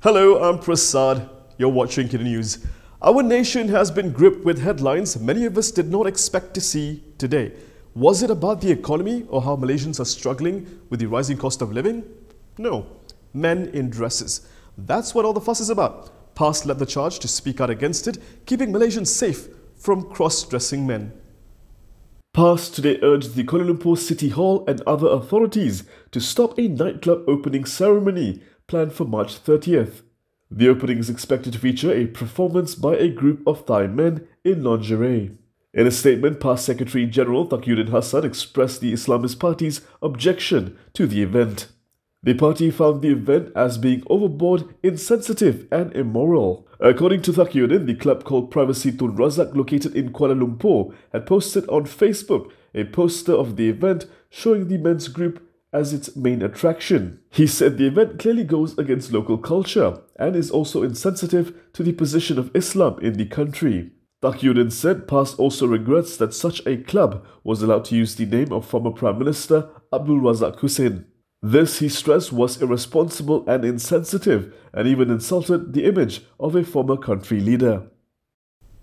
Hello, I'm Prasad. You're watching KiniNews. Our nation has been gripped with headlines many of us did not expect to see today. Was it about the economy or how Malaysians are struggling with the rising cost of living? No. Men in dresses. That's what all the fuss is about. PAS led the charge to speak out against it, keeping Malaysians safe from cross-dressing men. PAS today urged the Kuala Lumpur City Hall and other authorities to stop a nightclub opening ceremony planned for March 30th. The opening is expected to feature a performance by a group of Thai men in lingerie. In a statement, PAS Secretary General Saifuddin Hassan expressed the Islamist Party's objection to the event. The party found the event as being overboard, insensitive and immoral. According to Saifuddin, the club called Privacy Tun Razak, located in Kuala Lumpur, had posted on Facebook a poster of the event showing the men's group as its main attraction. He said the event clearly goes against local culture and is also insensitive to the position of Islam in the country. Saifuddin said PAS also regrets that such a club was allowed to use the name of former Prime Minister Abdul Razak Hussain. This, he stressed, was irresponsible and insensitive and even insulted the image of a former country leader.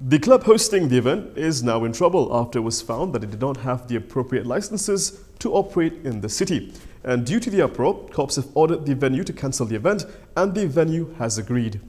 The club hosting the event is now in trouble after it was found that it did not have the appropriate licenses to operate in the city. And due to the uproar, cops have ordered the venue to cancel the event, and the venue has agreed.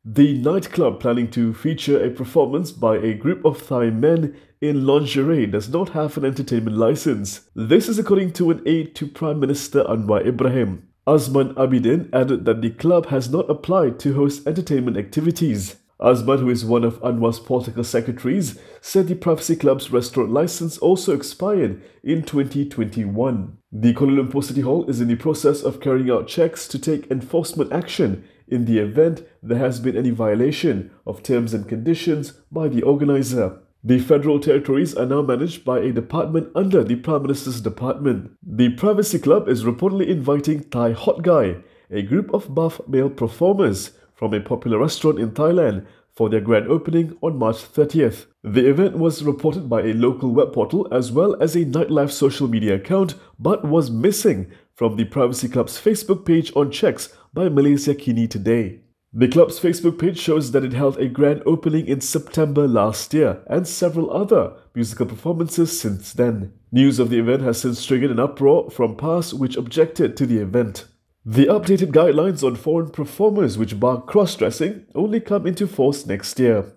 The nightclub, planning to feature a performance by a group of Thai men in lingerie, does not have an entertainment license. This is according to an aide to Prime Minister Anwar Ibrahim. Azman Abidin added that the club has not applied to host entertainment activities. Azman, who is one of Anwar's political secretaries, said the Privacy Club's restaurant license also expired in 2021. The Kuala Lumpur City Hall is in the process of carrying out checks to take enforcement action in the event there has been any violation of terms and conditions by the organiser. The federal territories are now managed by a department under the Prime Minister's department. The Privacy Club is reportedly inviting Thai Hot Guy, a group of buff male performers from a popular restaurant in Thailand, for their grand opening on March 30th. The event was reported by a local web portal as well as a nightlife social media account, but was missing from the Privacy Club's Facebook page on checks by Malaysia Kini today. The club's Facebook page shows that it held a grand opening in September last year and several other musical performances since then. News of the event has since triggered an uproar from PAS, which objected to the event. The updated guidelines on foreign performers which bar cross-dressing only come into force next year.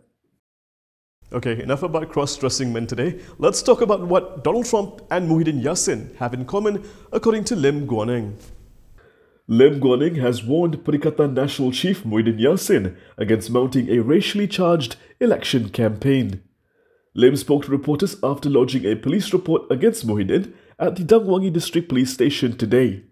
Okay, enough about cross-dressing men today. Let's talk about what Donald Trump and Muhyiddin Yassin have in common, according to Lim Guan Eng. Lim Guan Eng has warned Perikatan Nasional chief Muhyiddin Yassin against mounting a racially charged election campaign. Lim spoke to reporters after lodging a police report against Muhyiddin at the Dangwangi District Police Station today.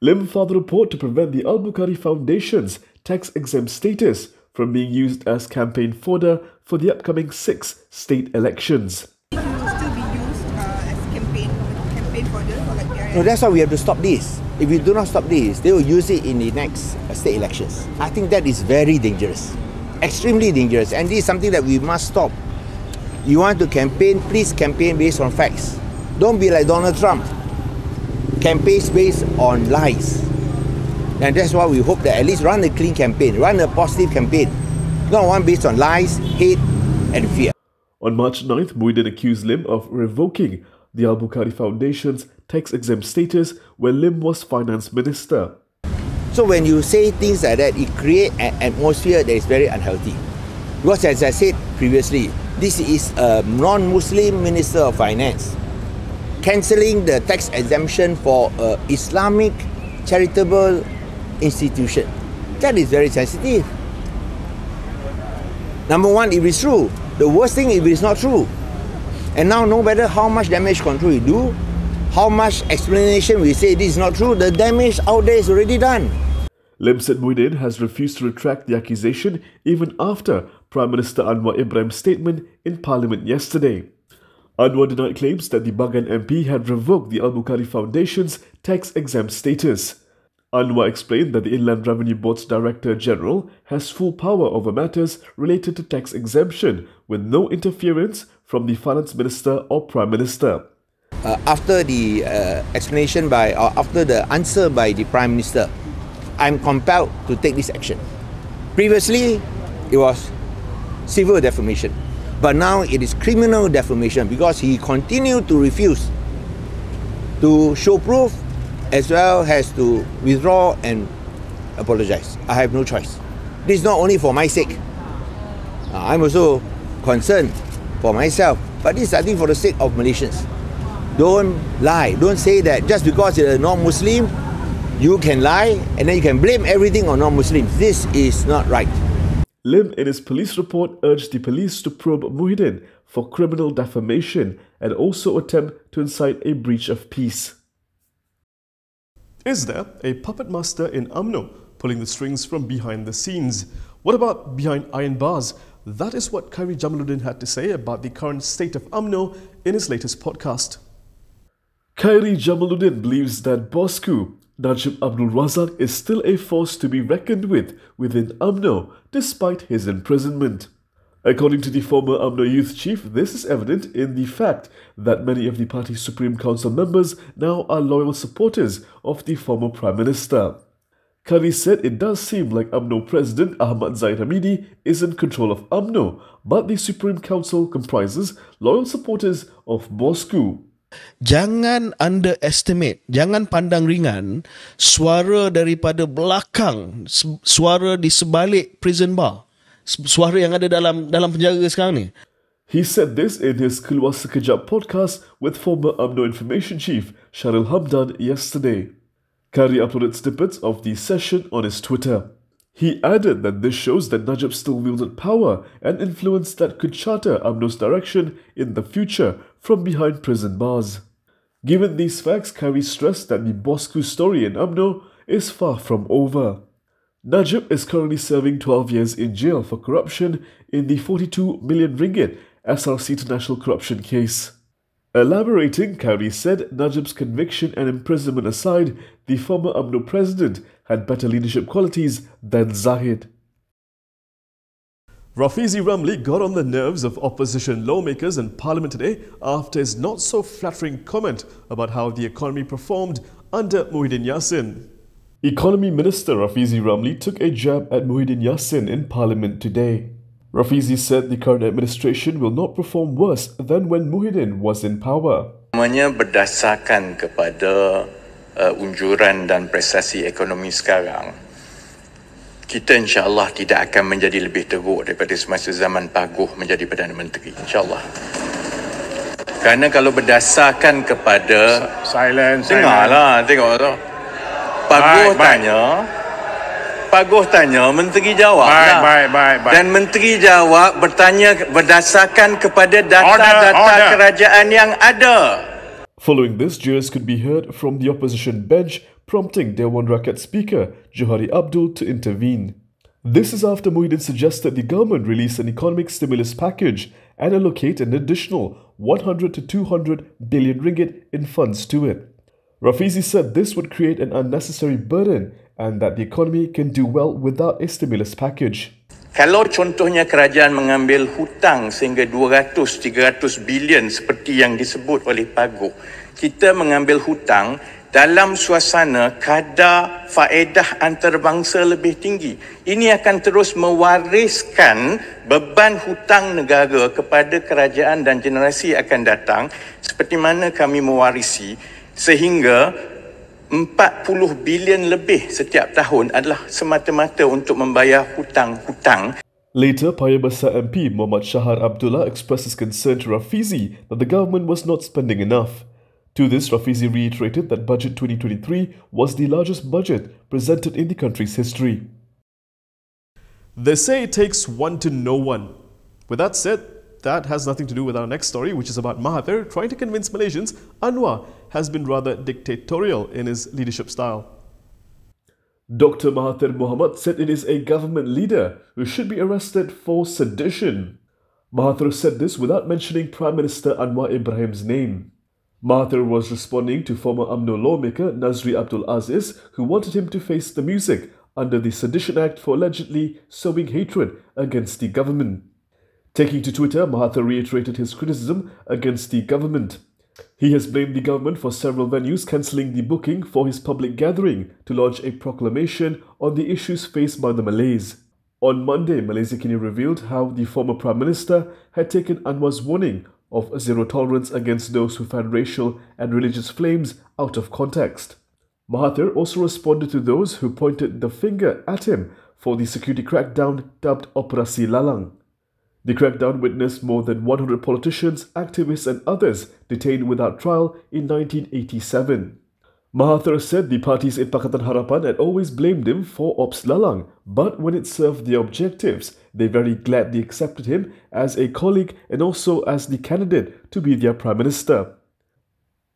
Lim filed a report to prevent the Albukhary Foundation's tax-exempt status from being used as campaign fodder for the upcoming 6 state elections. It will still be used as campaign fodder for like their... No, that's why we have to stop this. If we do not stop this, they will use it in the next state elections. I think that is very dangerous, extremely dangerous, and this is something that we must stop. You want to campaign, please campaign based on facts. Don't be like Donald Trump. Campaigns based on lies. And that's why we hope that at least run a clean campaign, run a positive campaign, not one based on lies, hate and fear. On March 9th, Muhyiddin accused Lim of revoking the Albukhary Foundation's tax-exempt status when Lim was finance minister. So when you say things like that, it creates an atmosphere that is very unhealthy. Because as I said previously, this is a non-Muslim minister of finance cancelling the tax exemption for an Islamic charitable institution. That is very sensitive. Number one, if it's true. The worst thing if it's not true. And now no matter how much damage control you do, how much explanation we say this is not true, the damage out there is already done. Lim said Muhyiddin has refused to retract the accusation even after Prime Minister Anwar Ibrahim's statement in Parliament yesterday. Anwar denied claims that the Bagan MP had revoked the Albukhary Foundation's tax-exempt status. Anwar explained that the Inland Revenue Board's Director General has full power over matters related to tax exemption with no interference from the Finance Minister or Prime Minister. After the explanation by, or after the answer by the Prime Minister, I'm compelled to take this action. Previously, it was civil defamation, but now it is criminal defamation because he continued to refuse to show proof as well as to withdraw and apologize. I have no choice. This is not only for my sake. I'm also concerned for myself, but this is, I think, for the sake of Malaysians. Don't lie. Don't say that just because you're a non-Muslim, you can lie and then you can blame everything on non-Muslims. This is not right. Lim, in his police report, urged the police to probe Muhyiddin for criminal defamation and also attempt to incite a breach of peace. Is there a puppet master in UMNO pulling the strings from behind the scenes? What about behind iron bars? That is what Khairi Jamaluddin had to say about the current state of UMNO in his latest podcast. Khairi Jamaluddin believes that Bosku Najib Abdul Razak is still a force to be reckoned with within UMNO despite his imprisonment. According to the former UMNO youth chief, this is evident in the fact that many of the party's Supreme Council members now are loyal supporters of the former Prime Minister. Khairi said it does seem like UMNO President Ahmad Zahid Hamidi is in control of UMNO, but the Supreme Council comprises loyal supporters of Bosku. Jangan underestimate, jangan pandang ringan suara daripada belakang, suara di sebalik prison bar, suara yang ada dalam penjara sekarang ni. He said this in his Keluar Sekejap podcast with former UMNO Information Chief Sharil Hamdan yesterday. Khairi uploaded snippets of the session on his Twitter. He added that this shows that Najib still wielded power and influence that could charter UMNO's direction in the future from behind prison bars. Given these facts, Khairi stressed that the Bosku story in UMNO is far from over. Najib is currently serving 12 years in jail for corruption in the 42 million ringgit SRC International Corruption case. Elaborating, Khairi said Najib's conviction and imprisonment aside, the former UMNO president had better leadership qualities than Zahid. Rafizi Ramli got on the nerves of opposition lawmakers in Parliament today after his not-so-flattering comment about how the economy performed under Muhyiddin Yassin. Economy Minister Rafizi Ramli took a jab at Muhyiddin Yassin in Parliament today. Rafizi said the current administration will not perform worse than when Muhyiddin was in power. Namanya berdasarkan kepada unjuran dan prestasi ekonomi sekarang, kita insya-Allah tidak akan menjadi lebih teruk daripada semasa zaman Pak Guh menjadi Perdana Menteri, insya-Allah. Kerana kalau berdasarkan kepada dengarlah, tengoklah. Pak Guh tanya, menteri jawab lah. Dan menteri jawab bertanya berdasarkan kepada data-data kerajaan yang ada. Following this, jeers could be heard from the opposition bench, prompting Dewan Rakyat Speaker Johari Abdul to intervene. This is after Muhyiddin suggested the government release an economic stimulus package and allocate an additional 100 to 200 billion ringgit in funds to it. Rafizi said this would create an unnecessary burden and that the economy can do well without a stimulus package. Kalau contohnya kerajaan mengambil hutang sehingga 200-300 bilion seperti yang disebut oleh Pak Guh, kita mengambil hutang dalam suasana kadar faedah antarabangsa lebih tinggi. Ini akan terus mewariskan beban hutang negara kepada kerajaan dan generasi akan datang seperti mana kami mewarisi sehingga 40 bilion lebih setiap tahun adalah semata-mata untuk membayar hutang-hutang. Later, Paya Besar MP Muhammad Shahar Abdullah expressed his concern to Rafizi that the government was not spending enough. To this, Rafizi reiterated that Budget 2023 was the largest budget presented in the country's history. They say it takes one to know one. With that said, that has nothing to do with our next story, which is about Mahathir trying to convince Malaysians Anwar has been rather dictatorial in his leadership style. Dr. Mahathir Mohamad said it is a government leader who should be arrested for sedition. Mahathir said this without mentioning Prime Minister Anwar Ibrahim's name. Mahathir was responding to former UMNO lawmaker Nazri Abdul Aziz, who wanted him to face the music under the Sedition Act for allegedly sowing hatred against the government. Taking to Twitter, Mahathir reiterated his criticism against the government. He has blamed the government for several venues cancelling the booking for his public gathering to lodge a proclamation on the issues faced by the Malays. On Monday, Malaysia Kini revealed how the former Prime Minister had taken Anwar's warning of zero tolerance against those who fan racial and religious flames out of context. Mahathir also responded to those who pointed the finger at him for the security crackdown dubbed Operasi Lalang. The crackdown witnessed more than 100 politicians, activists and others detained without trial in 1987. Mahathir said the parties in Pakatan Harapan had always blamed him for Ops Lalang, but when it served their objectives, they very gladly accepted him as a colleague and also as the candidate to be their Prime Minister.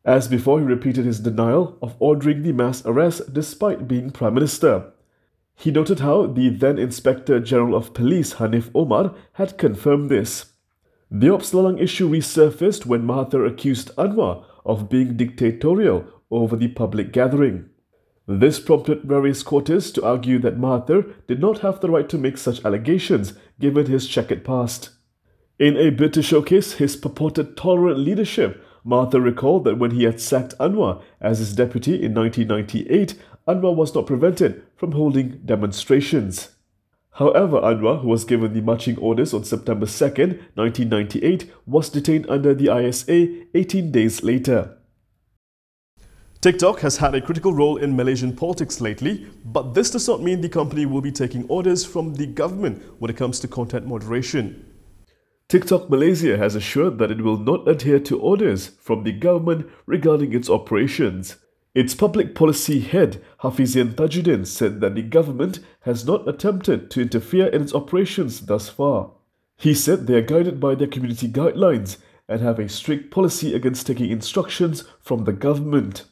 As before, he repeated his denial of ordering the mass arrest despite being Prime Minister. He noted how the then Inspector General of Police Hanif Omar had confirmed this. The Ops Lalang issue resurfaced when Mahathir accused Anwar of being dictatorial over the public gathering. This prompted various quarters to argue that Mahathir did not have the right to make such allegations given his checkered past. In a bid to showcase his purported tolerant leadership, Mahathir recalled that when he had sacked Anwar as his deputy in 1998, Anwar was not prevented from holding demonstrations. However, Anwar, who was given the marching orders on September 2, 1998, was detained under the ISA 18 days later. TikTok has had a critical role in Malaysian politics lately, but this does not mean the company will be taking orders from the government when it comes to content moderation. TikTok Malaysia has assured that it will not adhere to orders from the government regarding its operations. Its public policy head, Hafizian Tajuddin, said that the government has not attempted to interfere in its operations thus far. He said they are guided by their community guidelines and have a strict policy against taking instructions from the government.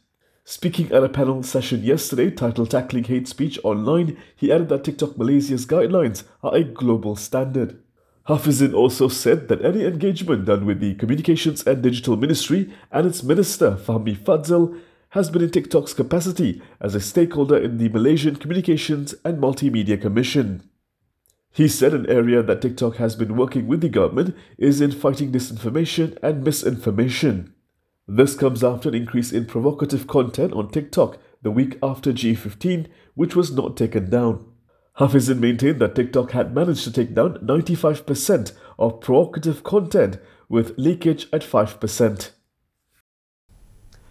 Speaking at a panel session yesterday titled Tackling Hate Speech Online, he added that TikTok Malaysia's guidelines are a global standard. Hafizin also said that any engagement done with the Communications and Digital Ministry and its Minister Fahmi Fadzil has been in TikTok's capacity as a stakeholder in the Malaysian Communications and Multimedia Commission. He said an area that TikTok has been working with the government is in fighting disinformation and misinformation. This comes after an increase in provocative content on TikTok the week after G15, which was not taken down. Hafizin maintained that TikTok had managed to take down 95% of provocative content, with leakage at 5%.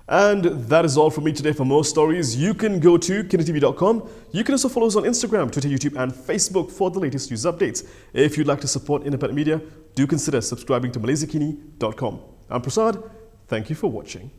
And that is all from me today. For more stories, you can go to KiniTV.com. You can also follow us on Instagram, Twitter, YouTube and Facebook for the latest news updates. If you'd like to support independent media, do consider subscribing to MalaysiaKini.com. I'm Prasad. Thank you for watching.